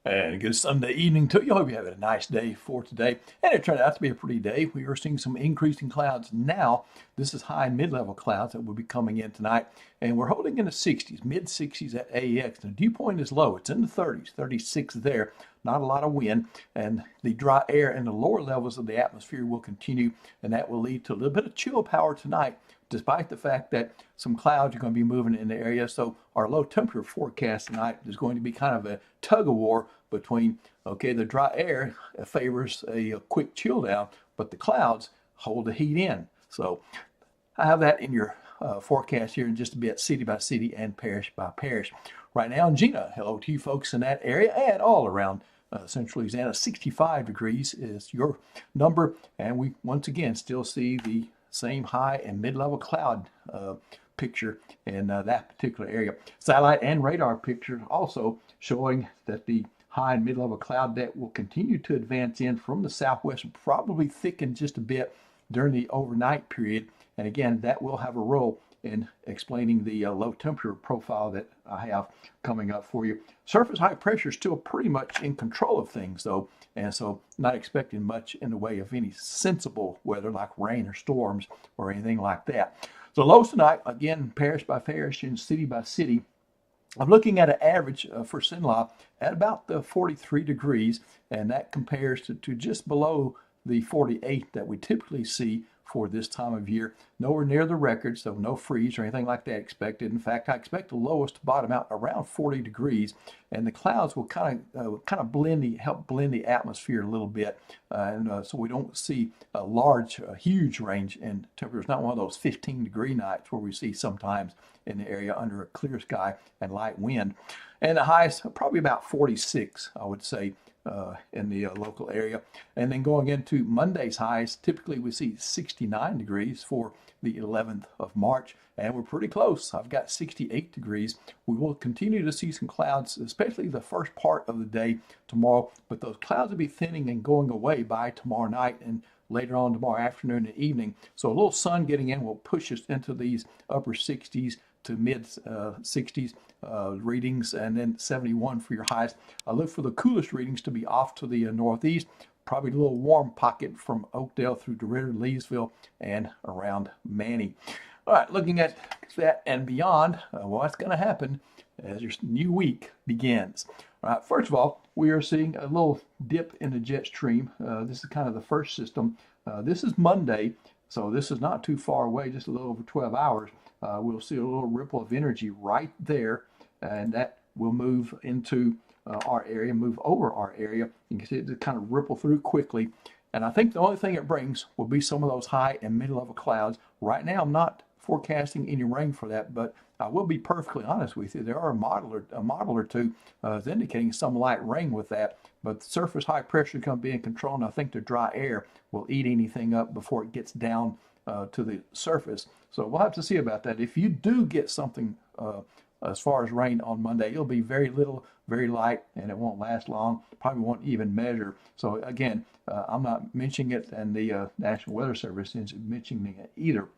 And good Sunday evening to you. Hope you're having a nice day for today. And it turned out to be a pretty day. We are seeing some increasing clouds now. This is high and mid-level clouds that will be coming in tonight. And we're holding in the 60s, mid 60s at AEX. The dew point is low. It's in the 30s, 36 there. Not a lot of wind. And the dry air in the lower levels of the atmosphere will continue. And that will lead to a little bit of chill power tonight, despite the fact that some clouds are going to be moving in the area. So our low temperature forecast tonight is going to be kind of a tug of war between, okay, the dry air favors a quick chill down, but the clouds hold the heat in. So I have that in your forecast here in just a bit, city by city and parish by parish. Right now in Gina, hello to you folks in that area and all around Central Louisiana. 65 degrees is your number, and we once again still see the same high and mid-level cloud picture in that particular area. Satellite and radar picture also showing that the high and mid-level cloud that will continue to advance in from the southwest, probably thicken just a bit during the overnight period. And again, that will have a role in explaining the low temperature profile that I have coming up for you. Surface high pressure is still pretty much in control of things though, and so not expecting much in the way of any sensible weather like rain or storms or anything like that. So lows tonight, again, parish by parish and city by city. I'm looking at an average for Sinlock at about the 43 degrees, and that compares to just below the 48 that we typically see for this time of year. Nowhere near the record, so no freeze or anything like that expected. In fact, I expect the lowest to bottom out around 40 degrees, and the clouds will kind of help blend the atmosphere a little bit, so we don't see a large, huge range in temperatures. Not one of those 15-degree nights where we see sometimes in the area under a clear sky and light wind. And the highest probably about 46, I would say, in the local area. And then going into Monday's highs, typically we see 69 degrees for the 11th of March, and we're pretty close. I've got 68 degrees. We will continue to see some clouds, especially the first part of the day tomorrow, but those clouds will be thinning and going away by tomorrow night and later on tomorrow afternoon and evening. So a little sun getting in will push us into these upper 60s to mid 60s readings, and then 71 for your highs. I look for the coolest readings to be off to the northeast, probably a little warm pocket from Oakdale through DeRidder, Leesville, and around Manny. All right, looking at that and beyond, what's going to happen as your new week begins. All right, first of all, we are seeing a little dip in the jet stream. This is kind of the first system. This is Monday, so this is not too far away, just a little over 12 hours. We'll see a little ripple of energy right there, and that will move into our area, move over our area. You can see it kind of ripple through quickly. And I think the only thing it brings will be some of those high and mid-level clouds. Right now, I'm not forecasting any rain for that, but I will be perfectly honest with you. There are a model or two is indicating some light rain with that, but the surface high pressure is going to be in control, and I think the dry air will eat anything up before it gets down to the surface. So we'll have to see about that. If you do get something as far as rain on Monday, it'll be very little, very light, and it won't last long. Probably won't even measure. So again, I'm not mentioning it, and the National Weather Service isn't mentioning it either.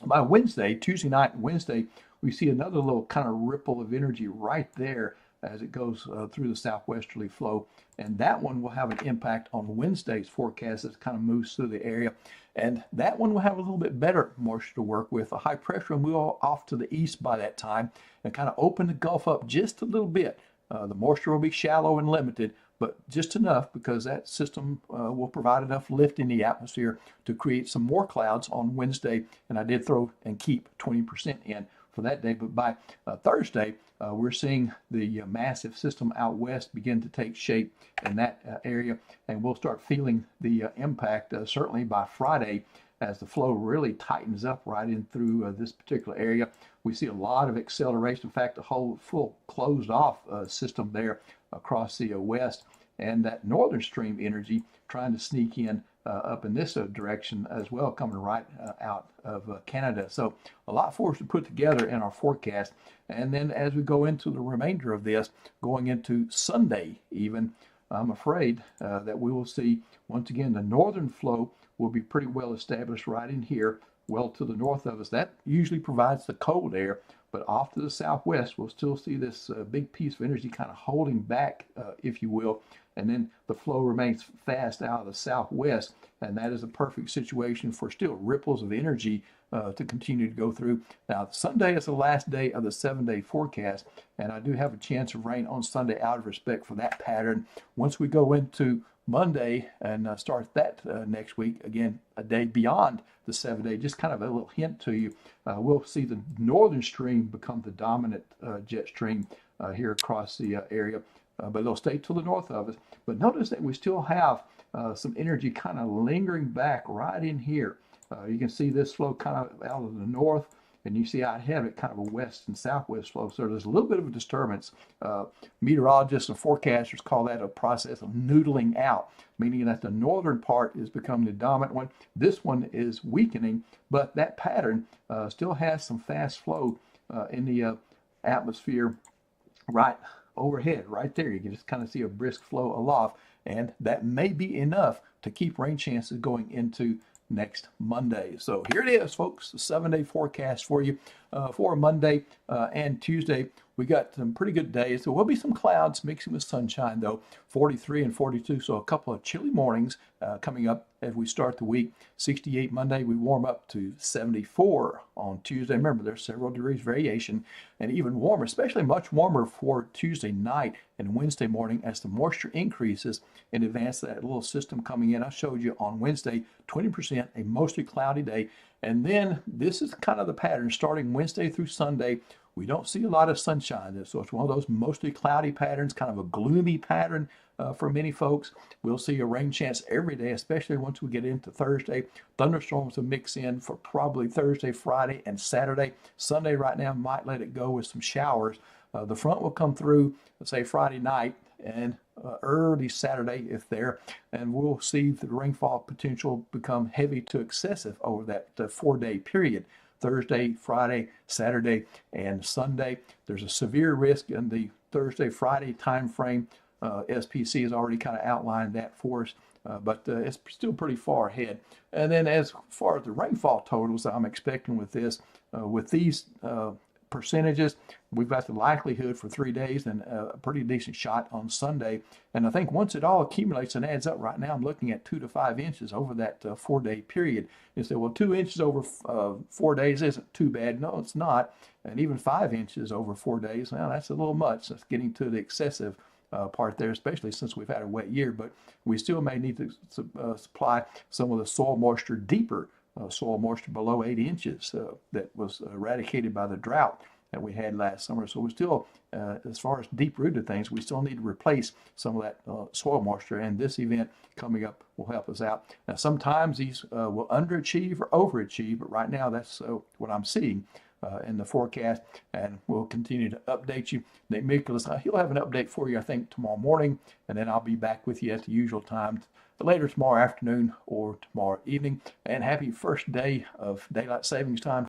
By Wednesday, Tuesday night and Wednesday, we see another little kind of ripple of energy right there as it goes through the southwesterly flow. And that one will have an impact on Wednesday's forecast as it kind of moves through the area. And that one will have a little bit better moisture to work with. A high pressure will move off to the east by that time and kind of open the Gulf up just a little bit. The moisture will be shallow and limited, but just enough because that system will provide enough lift in the atmosphere to create some more clouds on Wednesday. And I did throw and keep 20% in for that day. But by Thursday, we're seeing the massive system out west begin to take shape in that area, and we'll start feeling the impact certainly by Friday as the flow really tightens up right in through this particular area. We see a lot of acceleration. In fact, the whole full closed off system there across the west, and that northern stream energy trying to sneak in up in this direction as well, coming right out of Canada. So a lot for us to put together in our forecast. And then as we go into the remainder of this, going into Sunday even, I'm afraid that we will see, once again, the northern flow will be pretty well established right in here, well to the north of us. That usually provides the cold air, but off to the southwest, we'll still see this big piece of energy kind of holding back, if you will. And then the flow remains fast out of the southwest, and that is a perfect situation for still ripples of energy to continue to go through. Now, Sunday is the last day of the 7-day forecast, and I do have a chance of rain on Sunday out of respect for that pattern. Once we go into Monday and start that next week, again, a day beyond the 7-day, just kind of a little hint to you, we'll see the northern stream become the dominant jet stream here across the area, but it'll stay to the north of us. But notice that we still have some energy kind of lingering back right in here. You can see this flow kind of out of the north, and you see I have it kind of a west and southwest flow. So there's a little bit of a disturbance. Meteorologists and forecasters call that a process of noodling out, meaning that the northern part is becoming the dominant one. This one is weakening, but that pattern still has some fast flow in the atmosphere right overhead, right there. You can just kind of see a brisk flow aloft, and that may be enough to keep rain chances going into next Monday. So here it is, folks, the 7-day forecast for you for Monday and Tuesday. We got some pretty good days. There will be some clouds mixing with sunshine, though, 43 and 42. So a couple of chilly mornings coming up as we start the week. 68 Monday, we warm up to 74 on Tuesday. Remember, there's several degrees variation, and even warmer, especially much warmer for Tuesday night and Wednesday morning as the moisture increases in advance of that little system coming in. I showed you on Wednesday, 20%, a mostly cloudy day. And then this is kind of the pattern starting Wednesday through Sunday. We don't see a lot of sunshine. So it's one of those mostly cloudy patterns, kind of a gloomy pattern for many folks. We'll see a rain chance every day, especially once we get into Thursday. Thunderstorms will mix in for probably Thursday, Friday, and Saturday. Sunday right now might let it go with some showers. The front will come through, let's say Friday night and early Saturday if there, and we'll see the rainfall potential become heavy to excessive over that 4-day period. Thursday, Friday, Saturday, and Sunday. There's a severe risk in the Thursday, Friday time frame. SPC has already kind of outlined that for us, but it's still pretty far ahead. And then as far as the rainfall totals I'm expecting with this, with these percentages, we've got the likelihood for 3 days and a pretty decent shot on Sunday. And I think once it all accumulates and adds up, right now I'm looking at 2 to 5 inches over that 4-day period. You say, well, 2 inches over 4 days isn't too bad. No, it's not. And even 5 inches over 4 days, well, that's a little much. That's getting to the excessive part there, especially since we've had a wet year. But we still may need to supply some of the soil moisture deeper. Soil moisture below 8 inches that was eradicated by the drought that we had last summer. So we still, as far as deep-rooted things, we still need to replace some of that soil moisture, and this event coming up will help us out. Now, sometimes these will underachieve or overachieve, but right now that's what I'm seeing in the forecast, and we'll continue to update you. Nick Nicholas, he'll have an update for you, I think, tomorrow morning, and then I'll be back with you at the usual time later tomorrow afternoon or tomorrow evening. And happy first day of daylight savings time